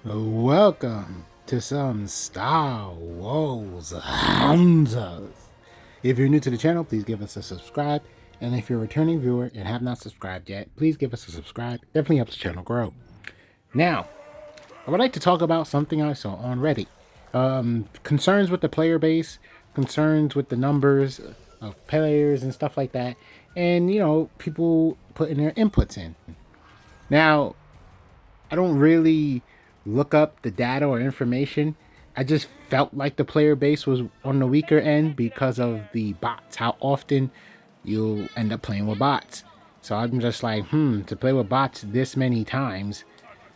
Welcome to some Star Wars Hunters. If you're new to the channel, please give us a subscribe. And if you're a returning viewer and have not subscribed yet, please give us a subscribe. Definitely helps the channel grow. Now, I would like to talk about something I saw on Reddit. Concerns with the player base, concerns with the numbers of players and stuff like that. And, people putting their inputs in. Now, I don't really look up the data or information. I just felt like the player base was on the weaker end because of the bots. How often you'll end up playing with bots. So I'm just like, to play with bots this many times,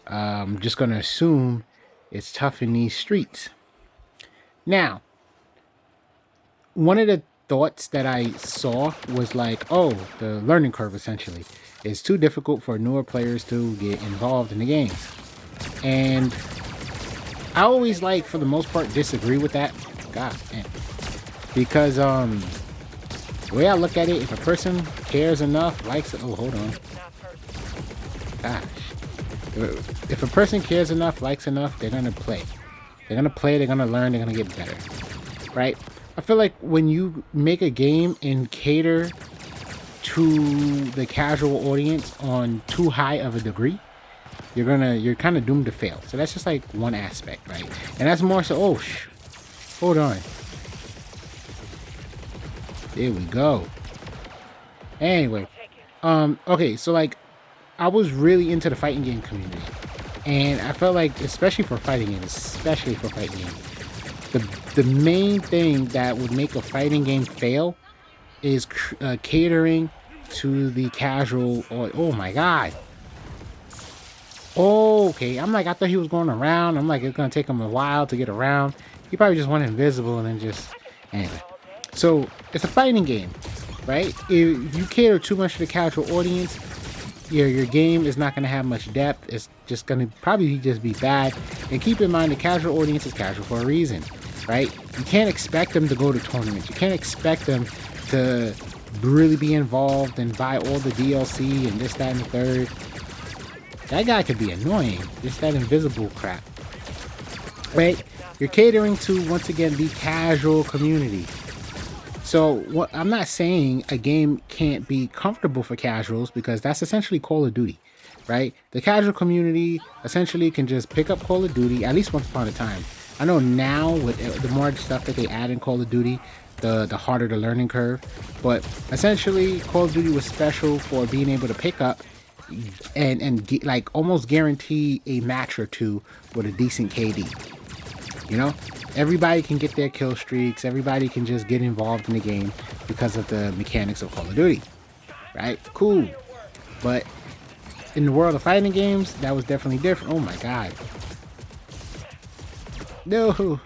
I'm just gonna assume it's tough in these streets. Now, one of the thoughts that I saw was like, oh, the learning curve essentially is too difficult for newer players to get involved in the game. And I always for the most part disagree with that. God man. Because the way I look at it, if a person cares enough, likes it, oh hold on. Gosh. If a person cares enough, likes enough, they're gonna play. They're gonna play, they're gonna learn, they're gonna get better. Right? I feel like when you make a game and cater to the casual audience on too high of a degree, you're kind of doomed to fail. So that's just like one aspect, right? And that's more so, hold on. There we go. Anyway, okay, so I was really into the fighting game community, and I felt like, especially for fighting games, the main thing that would make a fighting game fail is catering to the casual. Oh my god. Oh, okay. I'm like, I thought he was going around. I'm like, it's gonna take him a while to get around. He probably just went invisible and then just anyway. So it's a fighting game, right? If you cater too much to the casual audience, your game is not gonna have much depth. It's just gonna probably just be bad. And keep in mind, the casual audience is casual for a reason, right? You can't expect them to go to tournaments. You can't expect them to really be involved and buy all the DLC and this, that, and the third. That guy could be annoying. Just that invisible crap. Right? You're catering to, once again, the casual community. So I'm not saying a game can't be comfortable for casuals, because that's essentially Call of Duty, right? The casual community essentially can just pick up Call of Duty, at least once upon a time. I know now with the more stuff that they add in Call of Duty, the harder the learning curve. But essentially, Call of Duty was special for being able to pick up and like almost guarantee a match or two with a decent KD. You know, everybody can get their kill streaks. Everybody can just get involved in the game because of the mechanics of Call of Duty. Right? Cool. But in the world of fighting games, that was definitely different. Oh my god. No.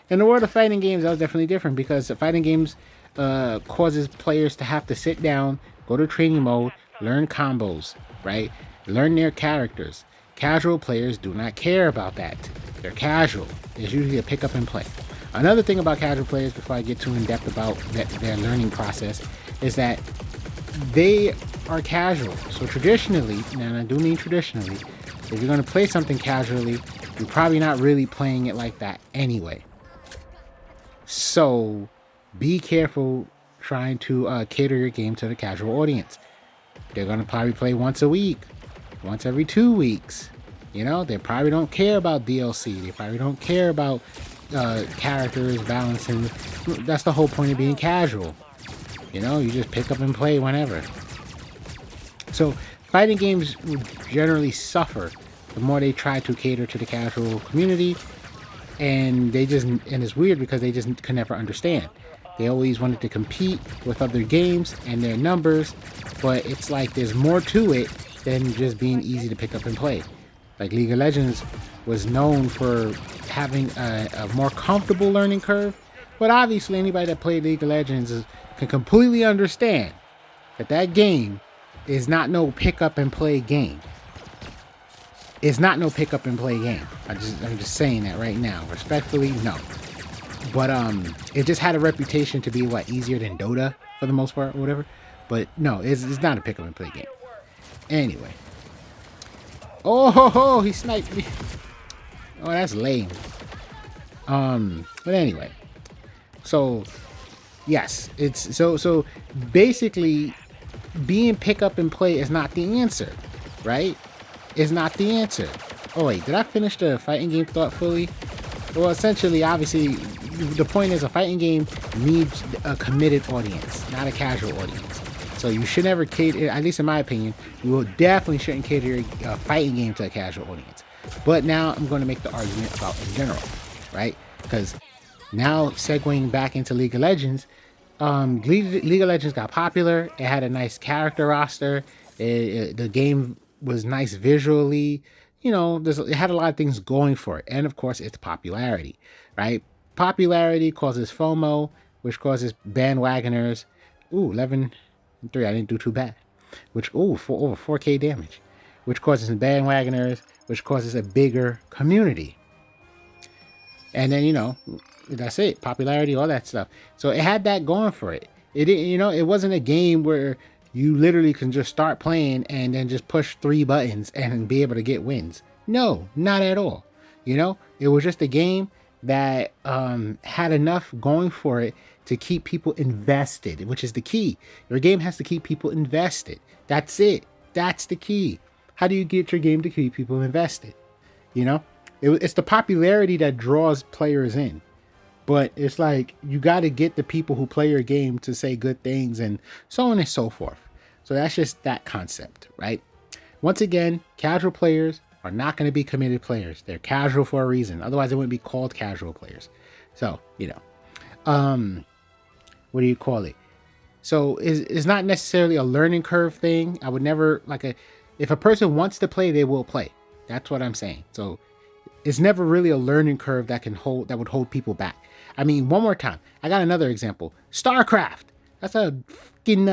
In the world of fighting games, that was definitely different, because the fighting games causes players to have to sit down, go to training mode, learn combos, right? Learn their characters. Casual players do not care about that. They're casual. It's usually a pick up and play. Another thing about casual players, before I get too in depth about their learning process, is that they are casual. So traditionally, and I do mean traditionally, if you're going to play something casually, you're probably not really playing it like that anyway. So be careful trying to cater your game to the casual audience. They're going to probably play once a week, once every 2 weeks. You know, they probably don't care about DLC. They probably don't care about characters balancing. That's the whole point of being casual. You know, you just pick up and play whenever. So fighting games would generally suffer the more they try to cater to the casual community. And it's weird because they just can never understand. They always wanted to compete with other games and their numbers, but it's like there's more to it than just being easy to pick up and play. Like League of Legends was known for having a more comfortable learning curve, but obviously anybody that played League of Legends can completely understand that game is not no pick up and play game. It's not no pick up and play game. I'm just saying that right now. Respectfully, no. But it just had a reputation to be easier than Dota for the most part or whatever. But no, it's not a pick up and play game. Anyway. Oh ho ho, he sniped me. Oh, that's lame. But anyway, so yes, it's so basically being pick up and play is not the answer, right? Is not the answer. Oh wait, did I finish the fighting game thought fully? Well, essentially, obviously, the point is a fighting game needs a committed audience, not a casual audience. So you should never cater, at least in my opinion, you will definitely shouldn't cater a fighting game to a casual audience. But now I'm going to make the argument about in general, right? Because now segueing back into League of Legends, League of Legends got popular. It had a nice character roster. The game was nice visually. You know, it had a lot of things going for it. And of course, it's popularity, right? Popularity causes FOMO, which causes bandwagoners. Ooh, 11-3. I didn't do too bad. Which, for over 4K damage. Which causes bandwagoners, which causes a bigger community. And then, you know, that's it. Popularity, all that stuff. So it had that going for it. It didn't, you know, it wasn't a game where you literally can just start playing and then just push 3 buttons and be able to get wins. No, not at all. You know, it was just a game that had enough going for it to keep people invested, which is the key. Your game has to keep people invested. That's it. That's the key. How do you get your game to keep people invested? You know, it's the popularity that draws players in. But it's like you got to get the people who play your game to say good things and so on and so forth. So that's just that concept, right? Once again, casual players are not going to be committed players. They're casual for a reason. Otherwise, they wouldn't be called casual players. So, you know, what do you call it? So it's not necessarily a learning curve thing. I would never if a person wants to play, they will play. That's what I'm saying. So it's never really a learning curve that would hold people back. I mean, one more time. I got another example. StarCraft. That's a fucking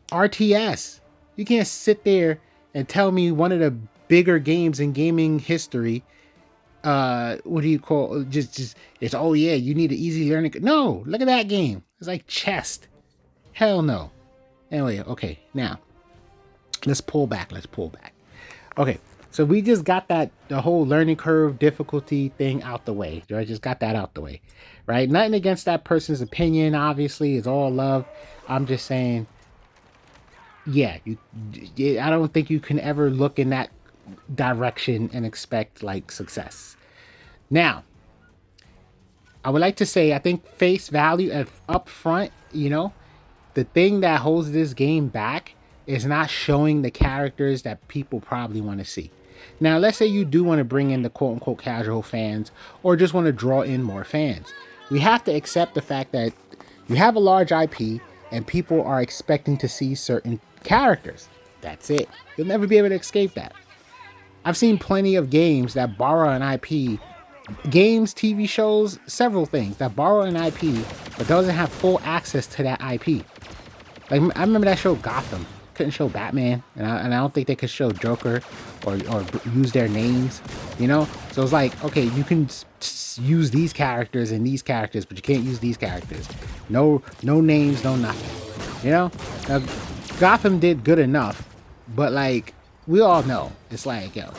RTS. You can't sit there and tell me one of the bigger games in gaming history. What do you call just it's oh yeah, you need an easy learning. No, look at that game. It's like chess. Hell no. Anyway, okay, now let's pull back. Okay. So we just got the whole learning curve difficulty thing out the way. I just got that out the way, right? Nothing against that person's opinion. Obviously, it's all love. I'm just saying, yeah, I don't think you can ever look in that direction and expect like success. Now, I would like to say, I think face value up front, you know, the thing that holds this game back is not showing the characters that people probably want to see. Now, let's say you do want to bring in the quote-unquote casual fans or just want to draw in more fans. We have to accept the fact that you have a large IP and people are expecting to see certain characters. That's it. You'll never be able to escape that. I've seen plenty of games that borrow an IP, games, TV shows, several things that borrow an IP but doesn't have full access to that IP. Like, I remember that show Gotham. Couldn't show Batman, and I don't think they could show Joker or use their names, you know. So it's like, okay, you can use these characters and these characters, but you can't use these characters. No names, no nothing, you know. Now, Gotham did good enough, but like we all know, it's like, yo,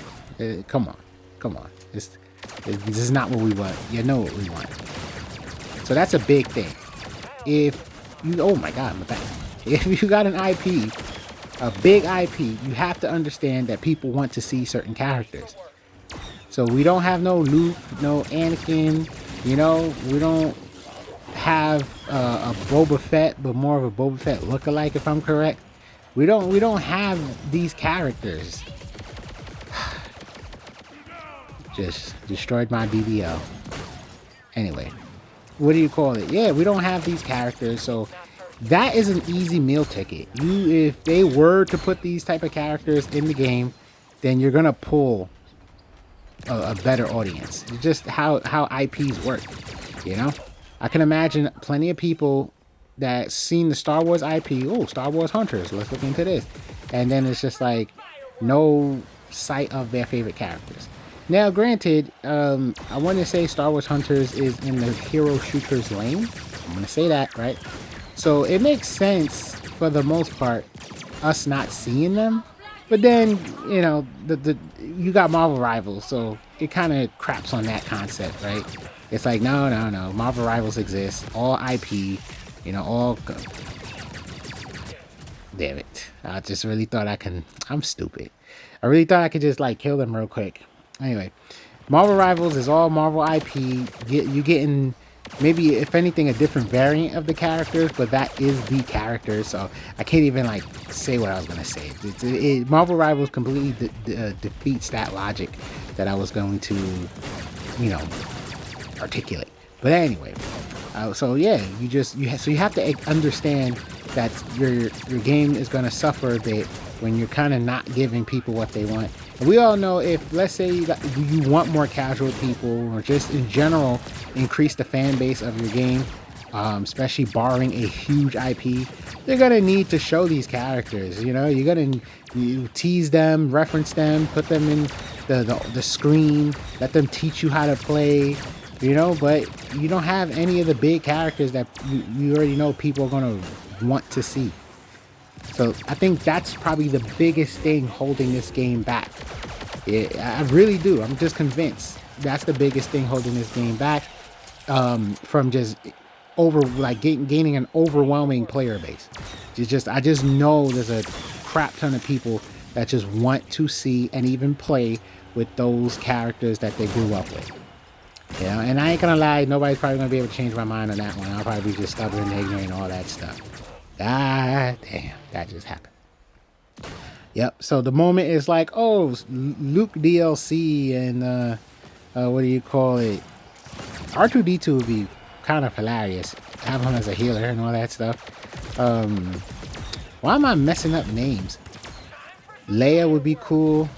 come on, this is not what we want. You know what we want. So that's a big thing. If you, oh my God, my back. If you got an IP, a big IP, you have to understand that people want to see certain characters. So we don't have no Luke, no Anakin, you know, we don't have a Boba Fett, but more of a Boba Fett lookalike, if I'm correct. We don't have these characters. Just destroyed my BBL. Anyway, what do you call it? Yeah, we don't have these characters, so that is an easy meal ticket. If they were to put these type of characters in the game, then you're gonna pull a better audience. It's just how IPs work, you know. I can imagine plenty of people that seen the Star Wars IP. Oh, Star Wars Hunters. Let's look into this, and then it's just like no sight of their favorite characters. Now, granted, I want to say Star Wars Hunters is in the hero shooters lane. I'm gonna say that, right? So it makes sense for the most part, us not seeing them. But then, you know, the you got Marvel Rivals, so it kind of craps on that concept, right? It's like, no, no, no. Marvel Rivals exists. All IP, you know, all. Damn it. I just really thought I can. I'm stupid. I really thought I could just, like, kill them real quick. Anyway, Marvel Rivals is all Marvel IP. You getting maybe, if anything, a different variant of the characters, but that is the character. So I can't even, like, say what I was gonna say. Marvel Rivals completely defeats that logic that I was going to, you know, articulate. But anyway, so yeah, so you have to understand that your game is going to suffer a bit when you're kind of not giving people what they want. And we all know, if let's say you want more casual people, or just in general increase the fan base of your game, especially borrowing a huge IP, you're gonna need to show these characters. You know, you tease them, reference them, put them in the screen, let them teach you how to play. You know, but you don't have any of the big characters that you already know people are gonna want to see. So I think that's probably the biggest thing holding this game back. I really do. I'm just convinced that's the biggest thing holding this game back, from just gaining an overwhelming player base. I just know there's a crap ton of people that just want to see and even play with those characters that they grew up with. You know, and I ain't gonna lie, nobody's probably gonna be able to change my mind on that one. I'll probably be just stubborn and ignorant and all that stuff. Ah, damn, that just happened. Yep. So the moment is like, oh, Luke DLC and what do you call it? R2D2 would be kind of hilarious. Have him as a healer and all that stuff. Why am I messing up names? Leia would be cool.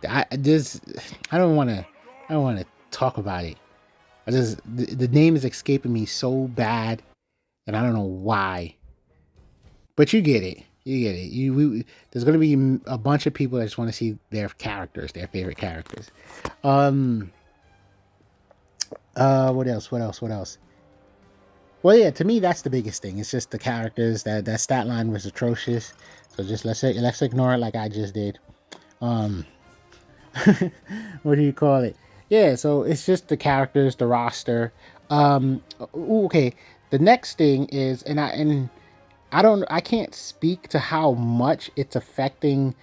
I don't want to talk about it. The name is escaping me so bad, and I don't know why. But you get it. There's gonna be a bunch of people that just want to see their characters, their favorite characters. What else? Well, yeah, to me that's the biggest thing. It's just the characters. That stat line was atrocious. So just let's ignore it like I just did. What do you call it? Yeah, so it's just the characters, the roster. Okay. The next thing is, I can't speak to how much it's affecting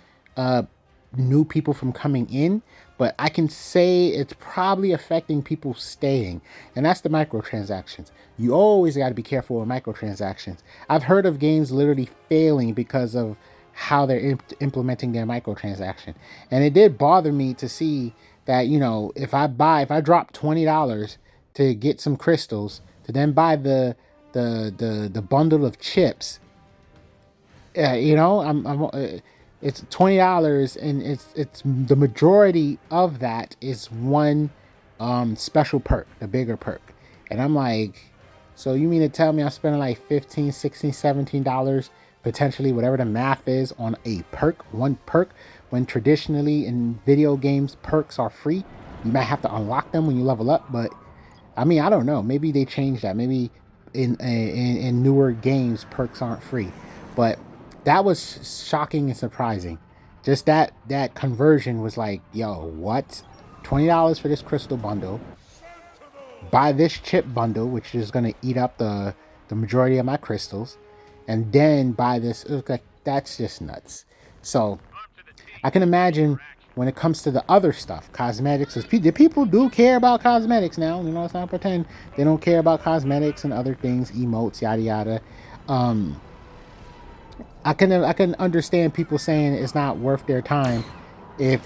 new people from coming in, but I can say it's probably affecting people staying, and that's the microtransactions. You always got to be careful with microtransactions. I've heard of games literally failing because of how they're implementing their microtransaction, and it did bother me to see that, you know, if I drop $20 to get some crystals to then buy the bundle of chips, you know, it's $20, and it's the majority of that is one special perk, the bigger perk, and I'm like, so you mean to tell me I'm spending like $15, $16, $17 potentially, whatever the math is, on one perk, when traditionally in video games perks are free? You might have to unlock them when you level up, but I mean, I don't know, maybe they changed that. Maybe in newer games perks aren't free, but that was shocking and surprising. Just that conversion was like, yo, what? $20 for this crystal bundle, buy this chip bundle, which is going to eat up the majority of my crystals, and then buy this. Like, that's just nuts. So I can imagine when it comes to the other stuff, cosmetics, the people do care about cosmetics now. You know, it's not pretend they don't care about cosmetics and other things, emotes, yada yada. I can understand people saying it's not worth their time if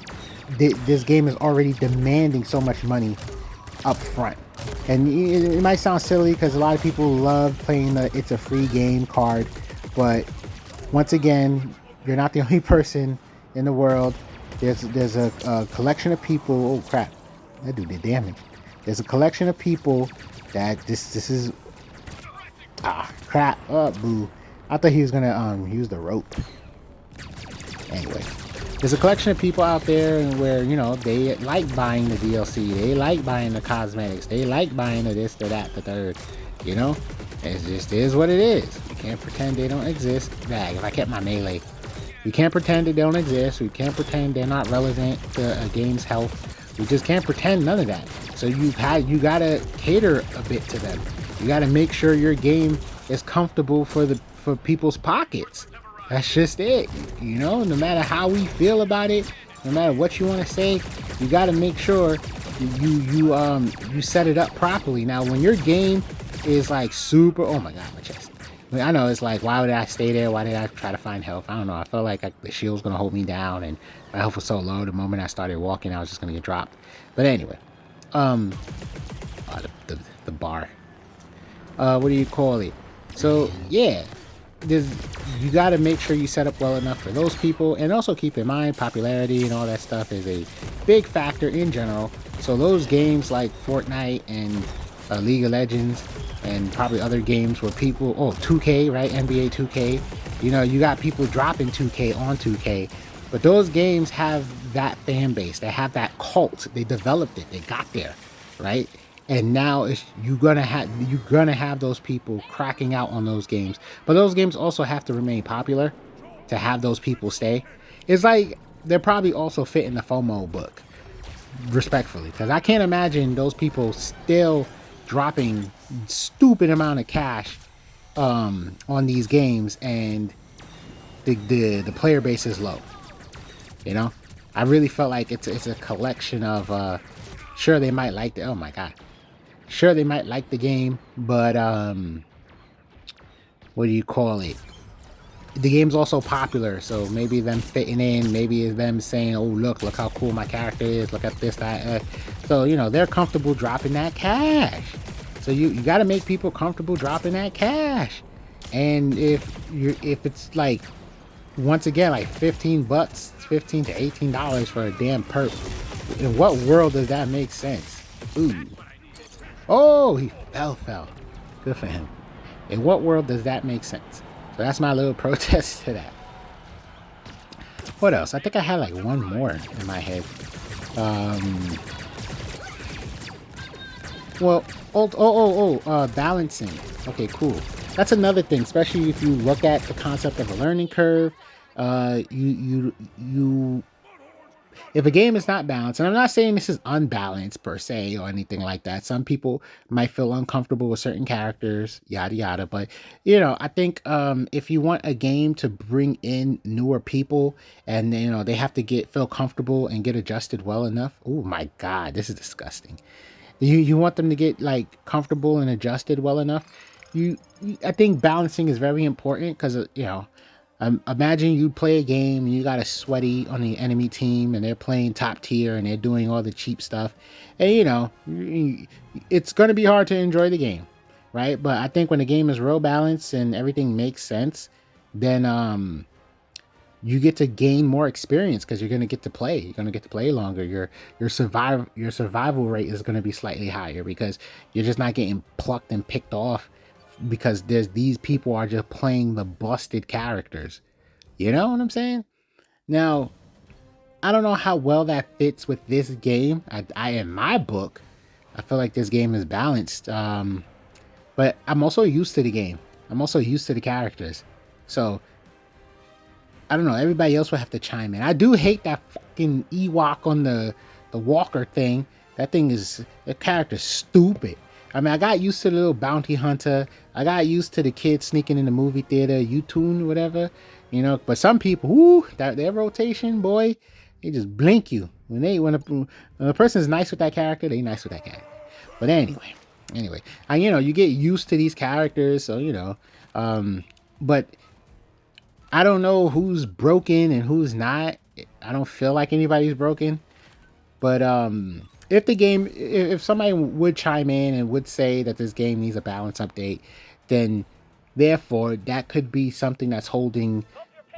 this game is already demanding so much money up front. And it might sound silly because a lot of people love playing the "it's a free game" card, but once again, you're not the only person in the world. There's a collection of people. Oh crap, that dude did damage. There's a collection of people that this is crap. Oh boo. I thought he was gonna use the rope. Anyway, there's a collection of people out there where, you know, they like buying the DLC, they like buying the cosmetics, they like buying the this, the that, the third. You know, it just is what it is. You Can't pretend they don't exist. If I kept my melee. We can't pretend they don't exist. We can't pretend they're not relevant to a game's health. We just can't pretend none of that. So you gotta cater a bit to them. You gotta make sure your game is comfortable for people's pockets. That's just it. You know, no matter how we feel about it, no matter what you want to say, you gotta make sure you set it up properly. Now, when your game is like super, oh my god, my chest. I know it's like, why would I stay there? Why did I try to find health? I don't know. I felt like the shield was gonna hold me down, and my health was so low. The moment I started walking, I was just gonna get dropped. But anyway, the bar. What do you call it? So yeah, you got to make sure you set up well enough for those people, and also keep in mind popularity and all that stuff is a big factor in general. So those games like Fortnite and League of Legends and probably other games where people, 2K, right? NBA 2K, you know, you got people dropping 2K on 2K, but those games have that fan base. They have that cult. They developed it. They got there, right? And now you're gonna have those people cracking out on those games, but those games also have to remain popular to have those people stay. It's like they're probably also fit in the FOMO book, respectfully, because I can't imagine those people still dropping stupid amount of cash on these games and the player base is low. You know, I really felt like it's a collection of sure, they might like the, oh my god. Sure, they might like the game, but what do you call it? The game's also popular, so maybe them fitting in, maybe it's them saying, "Oh, look how cool my character is. Look at this, that." So you know they're comfortable dropping that cash. So you got to make people comfortable dropping that cash. And if it's like, once again, like $15, $15 to $18 for a damn perk, in what world does that make sense? Ooh. Oh, he fell. Good for him. In what world does that make sense? So that's my little protest to that. What else? I think I had like one more in my head. Balancing. Okay, cool. That's another thing, especially if you look at the concept of a learning curve. If a game is not balanced, and I'm not saying this is unbalanced per se or anything like that. Some people might feel uncomfortable with certain characters, yada yada. But you know, I think if you want a game to bring in newer people, and you know they have to feel comfortable and get adjusted well enough. Oh my god, this is disgusting. You want them to get like comfortable and adjusted well enough. I think balancing is very important because you know. Imagine you play a game and you got a sweaty on the enemy team and they're playing top tier and they're doing all the cheap stuff, and you know it's going to be hard to enjoy the game, right? But I think when the game is real balanced and everything makes sense, then you get to gain more experience because you're going to get to play. You're going to get to play longer. Your survival rate is going to be slightly higher because you're just not getting plucked and picked off because these people are just playing the busted characters. You know what I'm saying? Now, I don't know how well that fits with this game. I in my book, I feel like this game is balanced. But I'm also used to the game. I'm also used to the characters. So, I don't know. Everybody else will have to chime in. I do hate that fucking Ewok on the walker thing. That character's stupid. I mean, I got used to the little bounty hunter. I got used to the kid sneaking in the movie theater, U-Tune, whatever, you know. But some people, their rotation, boy, they just blink you. When a person's nice with that character, they nice with that character. But anyway, and you know, you get used to these characters, so you know. But I don't know who's broken and who's not. I don't feel like anybody's broken, but if somebody would chime in and would say that this game needs a balance update, then therefore that could be something that's holding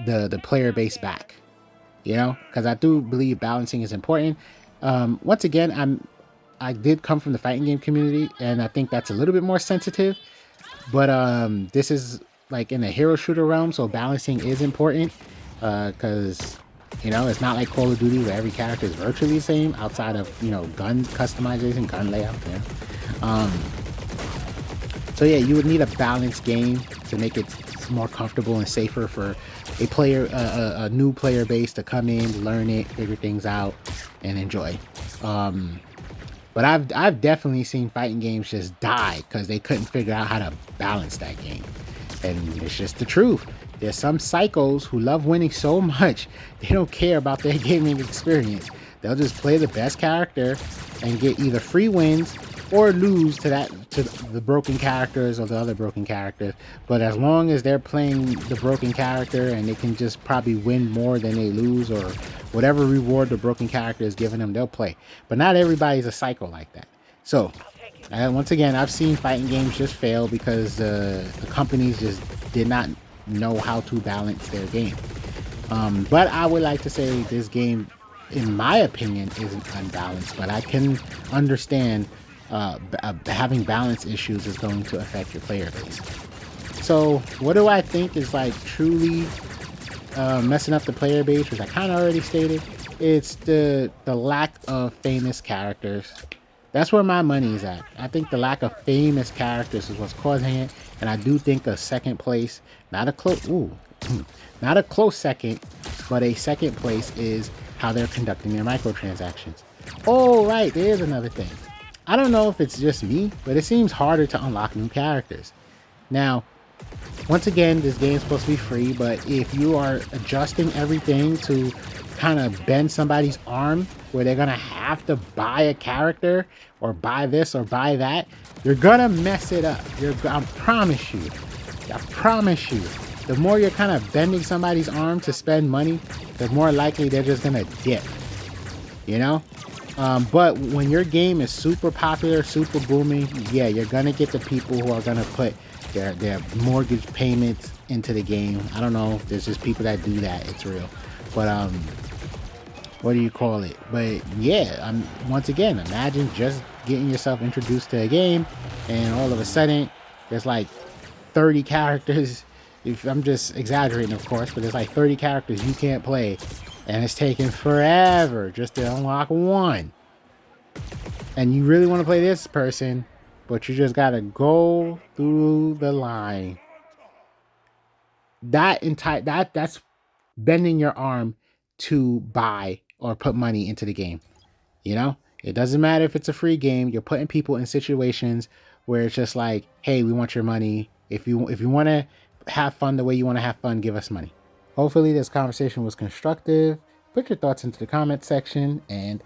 the player base back, you know, because I do believe balancing is important. Once again, I did come from the fighting game community, and I think that's a little bit more sensitive, but this is like in the hero shooter realm, so balancing is important because you know, it's not like Call of Duty where every character is virtually the same outside of, you know, gun customization, gun layout. Yeah. So yeah, you would need a balanced game to make it more comfortable and safer for a player, a new player base to come in, learn it, figure things out, and enjoy. But I've definitely seen fighting games just die because they couldn't figure out how to balance that game. And it's just the truth. There's some psychos who love winning so much they don't care about their gaming experience. They'll just play the best character and get either free wins or lose to the broken characters or the other broken characters. But as long as they're playing the broken character and they can just probably win more than they lose, or whatever reward the broken character is giving them, they'll play. But not everybody's a psycho like that. So once again, I've seen fighting games just fail because the companies just did not know how to balance their game. But I would like to say this game, in my opinion, isn't unbalanced. But I can understand having balance issues is going to affect your player base. So what do I think is like truly messing up the player base, which I kind of already stated? It's the lack of famous characters. That's where my money is at. I think the lack of famous characters is what's causing it, and I do think a second place, not a close second, but a second place is how they're conducting their microtransactions. Oh, right, there's another thing. I don't know if it's just me, but it seems harder to unlock new characters. Now, once again, this game's supposed to be free, but if you are adjusting everything to kind of bend somebody's arm where they're gonna have to buy a character or buy this or buy that, you're gonna mess it up. I promise you. The more you're kind of bending somebody's arm to spend money, the more likely they're just gonna dip. You know? But when your game is super popular, super booming, yeah, you're gonna get the people who are gonna put their mortgage payments into the game. I don't know. There's just people that do that. It's real. But what do you call it? But yeah, once again, imagine just getting yourself introduced to a game and all of a sudden there's like 30 characters. If I'm just exaggerating, of course, but there's like 30 characters you can't play, and it's taking forever just to unlock one. And you really want to play this person, but you just gotta go through the line. That's bending your arm to buy or put money into the game. You know, it doesn't matter if it's a free game. You're putting people in situations where it's just like, hey, we want your money. If you want to have fun the way you want to have fun, give us money. Hopefully this conversation was constructive. Put your thoughts into the comment section, and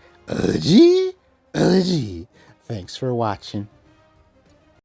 thanks for watching.